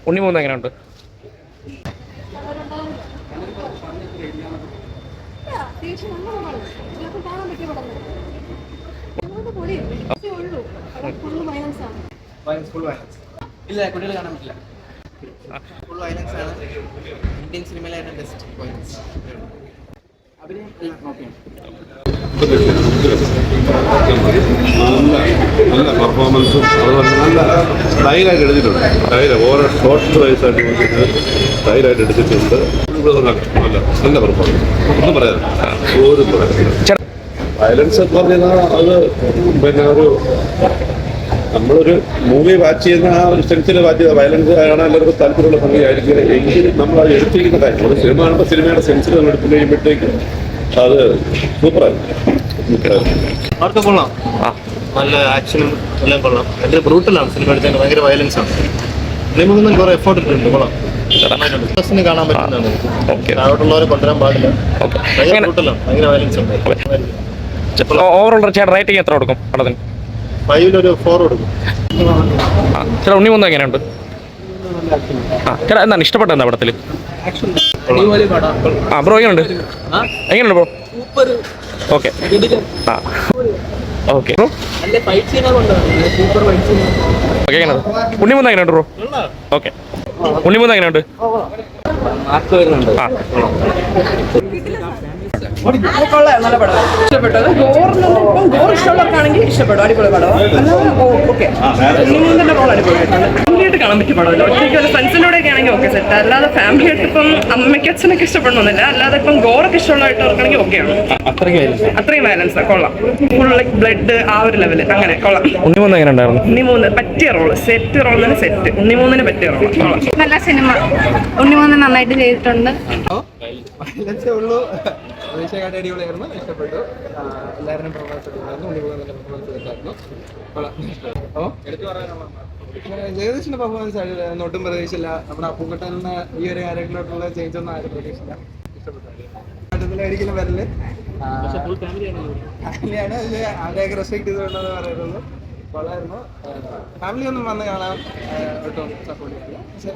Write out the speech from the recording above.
ഉണ്ണിമൂന്ന് എങ്ങനെയുണ്ട്? ഇല്ല, കുട്ടികൾ കാണാൻ പറ്റില്ല. ഫുൾ വയലൻസ് ആണ്. ഇന്ത്യൻ സിനിമയിലായിട്ട് ബെസ്റ്റ് വയലൻസ്. അഭിനയം നല്ല പെർഫോമൻസും അതുപോലെ നല്ല സ്റ്റൈലായിട്ട് എടുത്തിട്ടുണ്ട്. ഓരോ ഷോർട്ട് വയസ്സായിട്ട് സ്റ്റൈലായിട്ട് എടുത്തിട്ടുണ്ട്. നല്ല നല്ല പെർഫോമൻസ്. ഒന്നും പറയാനില്ല, ഒരു പറയാനില്ല. വയലൻസ് എന്ന് പറഞ്ഞാൽ അത് പിന്നെ നമ്മളൊരു മൂവി വാച്ച് ചെയ്യുന്ന ആ ഒരു സെൻസിൽ വാച്ച് ചെയ്ത വയലൻസ് കാണാൻ എല്ലാവർക്കും താല്പര്യമുള്ള ഭംഗിയായിരിക്കും. എങ്കിലും നമ്മൾ അത് എടുത്തിരിക്കുന്ന കാര്യം നമ്മൾ സിനിമ കാണുമ്പോൾ സിനിമയുടെ സെൻസിൽ നമ്മൾ എടുത്തു കഴിയുമ്പോഴത്തേക്ക് അത് സൂപ്പറാണ്. അവർക്ക് കൊള്ളാം, നല്ല ആക്ഷനും എല്ലാം കൊള്ളാം. ഭയങ്കര ബ്രൂട്ടലാണ് സിനിമ എടുത്തത്, ഭയങ്കര വയലൻസ് ആണ്. ഇതിൽ കുറെ എഫോർട്ട് ഇട്ടിട്ടുണ്ട്, കൊള്ളാം. കാണാൻ പറ്റുന്നതാണ്, താഴോട്ടുള്ളവരെ കൊണ്ടുവരാൻ പാടില്ല. ഭയങ്കര ബ്രൂട്ടലാണ്, ഭയങ്കര വയലൻസ് ഉണ്ട്. ഓവറോൾ ചേട്ടൻ റേറ്റിംഗ് എത്ര കൊടുക്കും പടത്തിന്? 5 4 കൊടുക്കും. ചേട്ടാ ഉണ്ണിമൂന്ന് എങ്ങനെയുണ്ട്? ചേട്ടാ എന്താണ് ഇഷ്ടപ്പെട്ടത് എന്താ പടത്തിൽ? ബ്രോ എങ്ങനെയുണ്ട്? എങ്ങനെയുണ്ട് bro? Okay okay bro okay എങ്ങനെയുണ്ട്? ഉണ്ണിമൂന്ന് എങ്ങനെയുണ്ട് ബ്രോ? ഓക്കെ ഉണ്ണിമൂന്ന് എങ്ങനെയുണ്ട്? നല്ല പടം ഇഷ്ടപ്പെട്ടത്. ഗോർ ഇഷ്ടമുള്ളവർക്കാണെങ്കിൽ ഇഷ്ടപ്പെടും, അടിപൊളി പടം. ഓക്കെ ഉണ്ണിമൂന്നിന്റെ റോൾ അടിപൊളിയായിട്ടുണ്ട്. ഫാമിലിയായിട്ട് കാണാൻ പറ്റിയ പടമല്ലോ. ഒറ്റയ്ക്ക് ഒരു ഫ്രണ്ട്സിൻ്റെ ഒക്കെ ആണെങ്കിൽ ഓക്കെ സെറ്റ്. അല്ലാതെ ഫാമിലിയായിട്ട് ഇപ്പം അമ്മയ്ക്ക് അച്ഛനൊക്കെ ഇഷ്ടപ്പെടണമെന്നില്ല. അല്ലാതെ ഇപ്പം ഗോറൊക്കെ ഇഷ്ടമുള്ളതായിട്ടവർക്കാണെങ്കിൽ ഓക്കെയാണ്. അത്രയും വയലൻസ് കൊള്ളാം. ഫുൾ ലൈക്ക് ബ്ലഡ് ആ ഒരു ലെവല് അങ്ങനെ കൊള്ളാം. ഉണ്ണിമൂന്ന് എങ്ങനെ ഉണ്ടായിരുന്നു? ഉണ്ണിമൂന്ന് പറ്റിയ റോള്, സെറ്റ് റോൾ തന്നെ സെറ്റ്. ഉണ്ണിമൂന്നിന് പറ്റിയ റോള് കൊള്ളാം. നല്ല സിനിമ. ഉണ്ണിമൂന്ന് നന്നായിട്ട് ചെയ്തിട്ടുണ്ട്. വയലൻസേ ഉള്ളൂ. അഭിഷേകായിട്ട് അടിപൊളിയായിരുന്നു, ഇഷ്ടപ്പെട്ടു. എല്ലാവരും പെർഫോമൻസ് എടുത്തായിരുന്നു. ഉണ്ണിമൂന്നിന്റെ പെർഫോമൻസ് എടുത്തായിരുന്നു. ജഗദീഷിന്റെ പെർഫോമൻസ് ഒട്ടും പ്രതീക്ഷയില്ല. നമ്മുടെ അപ്പൂക്കട്ടലിന് ഈ ഒരു ക്യാരക്ടറിലോട്ടുള്ള ചേഞ്ച് ഒന്നും ആരും പ്രതീക്ഷിച്ചില്ല. ഇഷ്ടപ്പെട്ടു. ഒരിക്കലും വരല് ഫാമിലിയാണ്, ആരെയൊക്കെ റെസ്പെക്ട് ചെയ്തുകൊണ്ടെന്ന് പറയുന്നത്. കൊള്ളായിരുന്നു. ഫാമിലി ഒന്നും വന്ന് കാണാൻ ഒട്ടും സപ്പോർട്ട് ചെയ്യില്ല. പക്ഷെ